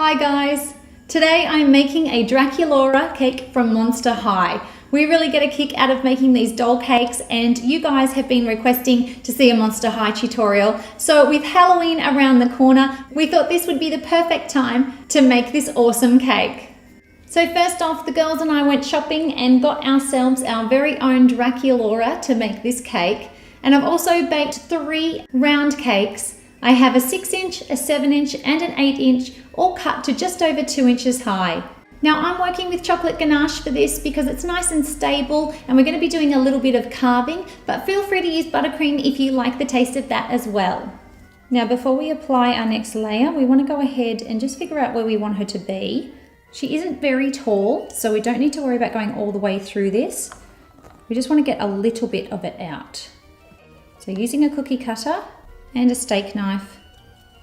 Hi guys! Today I'm making a Draculaura cake from Monster High. We really get a kick out of making these doll cakes and you guys have been requesting to see a Monster High tutorial. So with Halloween around the corner, we thought this would be the perfect time to make this awesome cake. So first off, the girls and I went shopping and got ourselves our very own Draculaura to make this cake. And I've also baked 3 round cakes. I have a 6-inch, a 7-inch and an 8-inch, all cut to just over 2 inches high. Now I'm working with chocolate ganache for this because it's nice and stable and we're going to be doing a little bit of carving, but feel free to use buttercream if you like the taste of that as well. Now before we apply our next layer, we want to go ahead and just figure out where we want her to be. She isn't very tall, so we don't need to worry about going all the way through this. We just want to get a little bit of it out. So using a cookie cutter and a steak knife,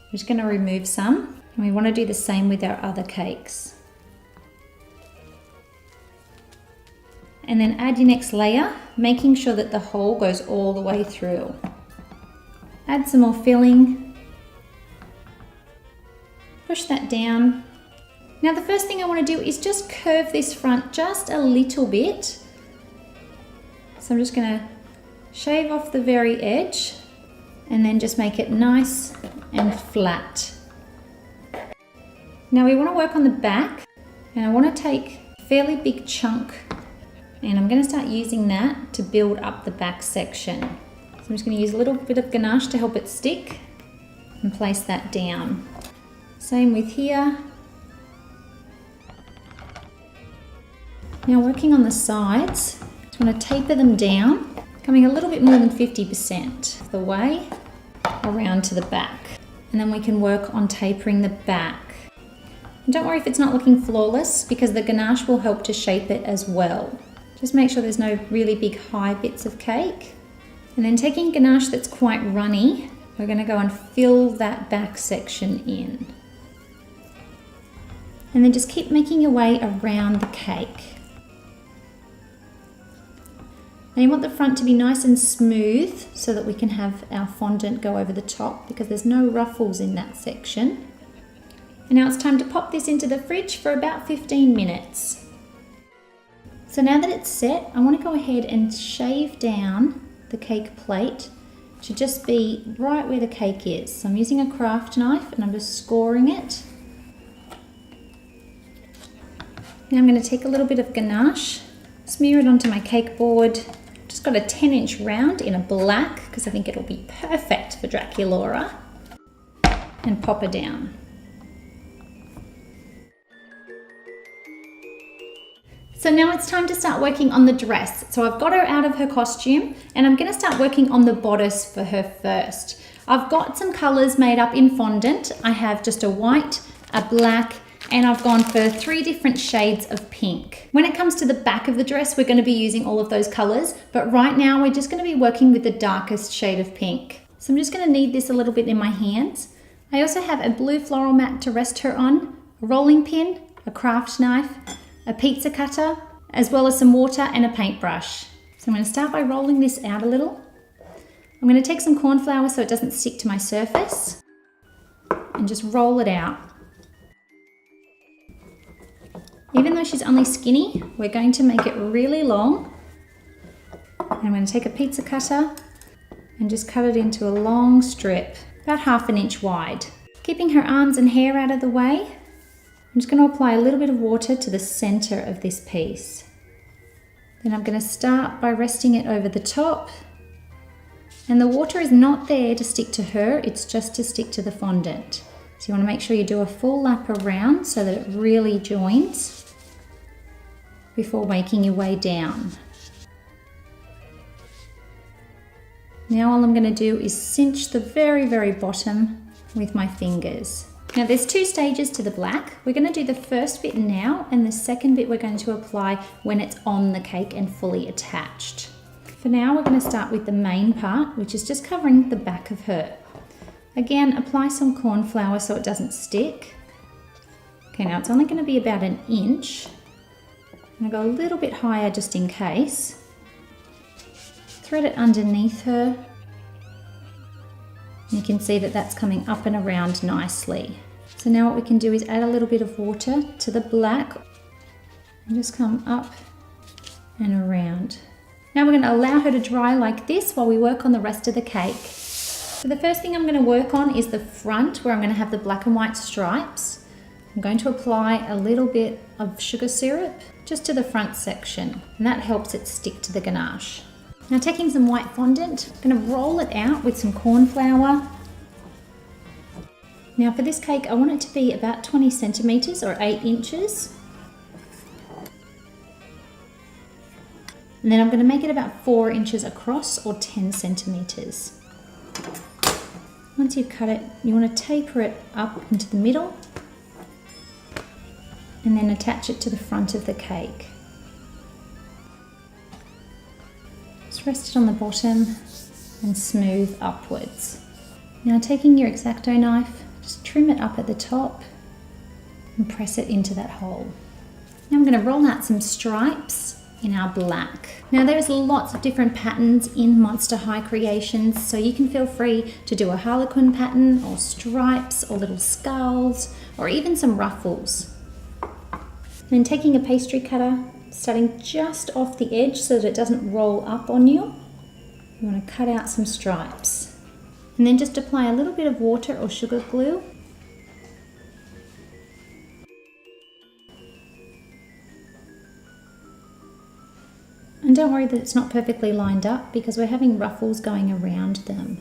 we're just going to remove some, and we want to do the same with our other cakes. And then add your next layer, making sure that the hole goes all the way through. Add some more filling. Push that down. Now the first thing I want to do is just curve this front just a little bit. So I'm just going to shave off the very edge and then just make it nice and flat. Now we want to work on the back, and I want to take a fairly big chunk and I'm going to start using that to build up the back section. So I'm just going to use a little bit of ganache to help it stick and place that down. Same with here. Now working on the sides, just want to taper them down, coming a little bit more than 50% of the way around to the back. And then we can work on tapering the back. And don't worry if it's not looking flawless, because the ganache will help to shape it as well. Just make sure there's no really big high bits of cake. And then taking ganache that's quite runny, we're going to go and fill that back section in. And then just keep making your way around the cake. Now you want the front to be nice and smooth so that we can have our fondant go over the top, because there's no ruffles in that section. And now it's time to pop this into the fridge for about 15 minutes. So now that it's set, I want to go ahead and shave down the cake plate to just be right where the cake is. So I'm using a craft knife and I'm just scoring it. Now I'm going to take a little bit of ganache, smear it onto my cake board. Just got a 10-inch round in a black because I think it'll be perfect for Draculaura, and pop her down. So now it's time to start working on the dress. So I've got her out of her costume and I'm going to start working on the bodice for her first. I've got some colours made up in fondant. I have just a white, a black, and I've gone for 3 different shades of pink. When it comes to the back of the dress, we're going to be using all of those colours, but right now we're just going to be working with the darkest shade of pink. So I'm just going to knead this a little bit in my hands. I also have a blue floral mat to rest her on, a rolling pin, a craft knife, a pizza cutter, as well as some water and a paintbrush. So I'm going to start by rolling this out a little. I'm going to take some corn flour so it doesn't stick to my surface and just roll it out. Even though she's only skinny, we're going to make it really long. And I'm going to take a pizza cutter and just cut it into a long strip, about 1/2 inch wide. Keeping her arms and hair out of the way, I'm just going to apply a little bit of water to the center of this piece. Then I'm going to start by resting it over the top. And the water is not there to stick to her, it's just to stick to the fondant. So you want to make sure you do a full lap around so that it really joins before making your way down. Now all I'm going to do is cinch the very, very bottom with my fingers. Now there's 2 stages to the black. We're going to do the first bit now, and the second bit we're going to apply when it's on the cake and fully attached. For now we're going to start with the main part, which is just covering the back of her. Again, apply some corn flour so it doesn't stick. Okay, now it's only going to be about 1 inch. I'm going to go a little bit higher just in case. Thread it underneath her. You can see that that's coming up and around nicely. So So now what we can do is add a little bit of water to the black and just come up and around. Now we're going to allow her to dry like this while we work on the rest of the cake. So the first thing I'm going to work on is the front, where I'm going to have the black and white stripes. I'm going to apply a little bit of sugar syrup just to the front section, and that helps it stick to the ganache. Now taking some white fondant, I'm going to roll it out with some corn flour. Now for this cake, I want it to be about 20 centimetres or 8 inches. And then I'm going to make it about 4 inches across or 10 centimetres. Once you've cut it, you want to taper it up into the middle and then attach it to the front of the cake. Just rest it on the bottom and smooth upwards. Now taking your X-Acto knife, just trim it up at the top and press it into that hole. Now I'm going to roll out some stripes in our black. Now there's lots of different patterns in Monster High Creations, so you can feel free to do a harlequin pattern or stripes or little skulls or even some ruffles. Then taking a pastry cutter, starting just off the edge so that it doesn't roll up on you, you want to cut out some stripes. And then just apply a little bit of water or sugar glue. And don't worry that it's not perfectly lined up because we're having ruffles going around them.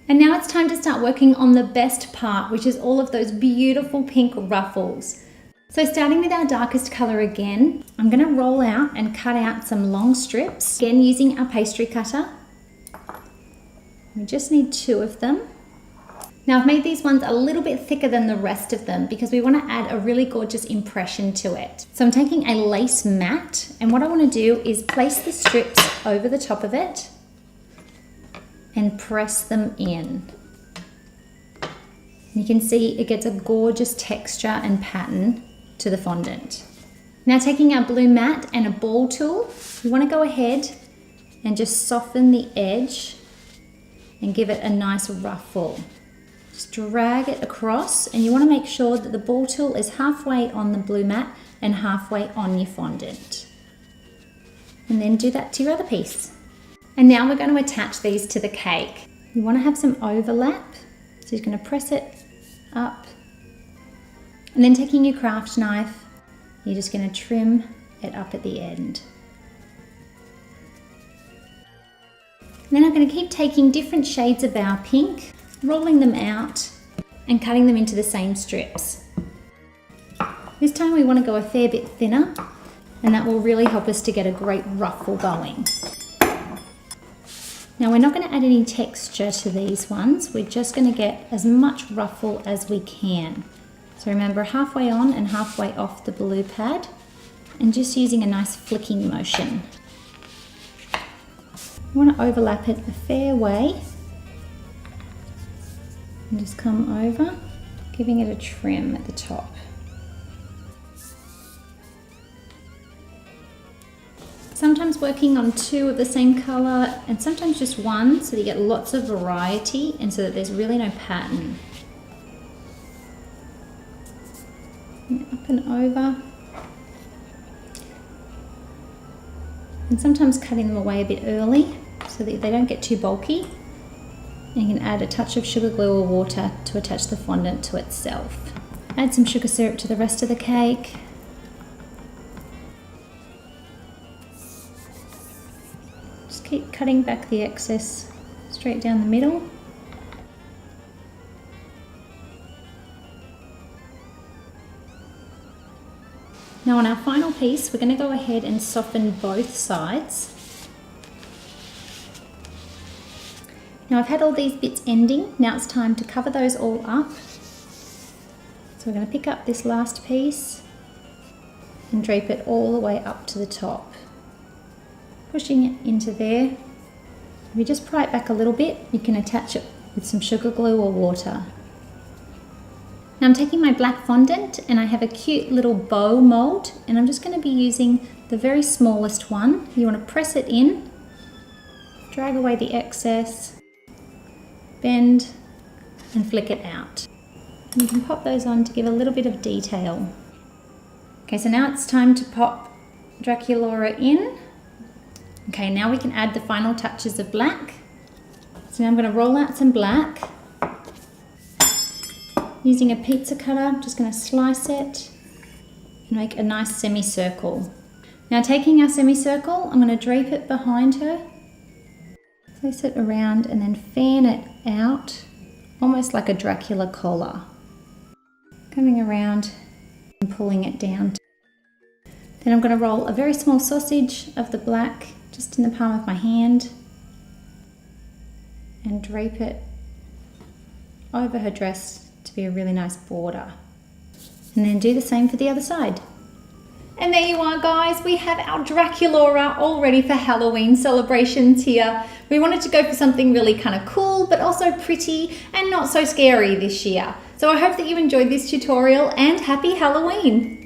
And now it's time to start working on the best part, which is all of those beautiful pink ruffles. So starting with our darkest colour again, I'm going to roll out and cut out some long strips, again using our pastry cutter. We just need 2 of them. Now I've made these ones a little bit thicker than the rest of them because we want to add a really gorgeous impression to it. So I'm taking a lace mat, and what I want to do is place the strips over the top of it and press them in. And you can see it gets a gorgeous texture and pattern to the fondant. Now taking our blue mat and a ball tool, we want to go ahead and just soften the edge and give it a nice ruffle. Just drag it across, and you want to make sure that the ball tool is halfway on the blue mat and halfway on your fondant. And then do that to your other piece. And now we're going to attach these to the cake. You want to have some overlap, so you're going to press it up. And then taking your craft knife, you're just going to trim it up at the end. Then I'm going to keep taking different shades of our pink, rolling them out and cutting them into the same strips. This time we want to go a fair bit thinner, and that will really help us to get a great ruffle going. Now we're not going to add any texture to these ones, we're just going to get as much ruffle as we can. So remember, halfway on and halfway off the blue pad, and just using a nice flicking motion. You want to overlap it a fair way and just come over, giving it a trim at the top. Sometimes working on 2 of the same colour and sometimes just 1, so that you get lots of variety and so that there's really no pattern. And up and over. And sometimes cutting them away a bit early so that they don't get too bulky. And you can add a touch of sugar glue or water to attach the fondant to itself. Add some sugar syrup to the rest of the cake. Just keep cutting back the excess straight down the middle. Now on our final piece, we're going to go ahead and soften both sides. Now I've had all these bits ending, now it's time to cover those all up. So we're going to pick up this last piece and drape it all the way up to the top. Pushing it into there. If you just pry it back a little bit, you can attach it with some sugar glue or water. Now I'm taking my black fondant and I have a cute little bow mold, and I'm just going to be using the very smallest one. You want to press it in, drag away the excess, bend and flick it out. And you can pop those on to give a little bit of detail. Okay, so now it's time to pop Draculaura in. Okay, now we can add the final touches of black. So now I'm going to roll out some black. Using a pizza cutter, I'm just going to slice it and make a nice semicircle. Now taking our semicircle, I'm going to drape it behind her, place it around and then fan it out, almost like a Dracula collar. Coming around and pulling it down. Then I'm going to roll a very small sausage of the black just in the palm of my hand and drape it over her dress to be a really nice border. And then do the same for the other side. And there you are, guys. We have our Draculaura all ready for Halloween celebrations here. We wanted to go for something really kind of cool, but also pretty and not so scary this year. So I hope that you enjoyed this tutorial and happy Halloween.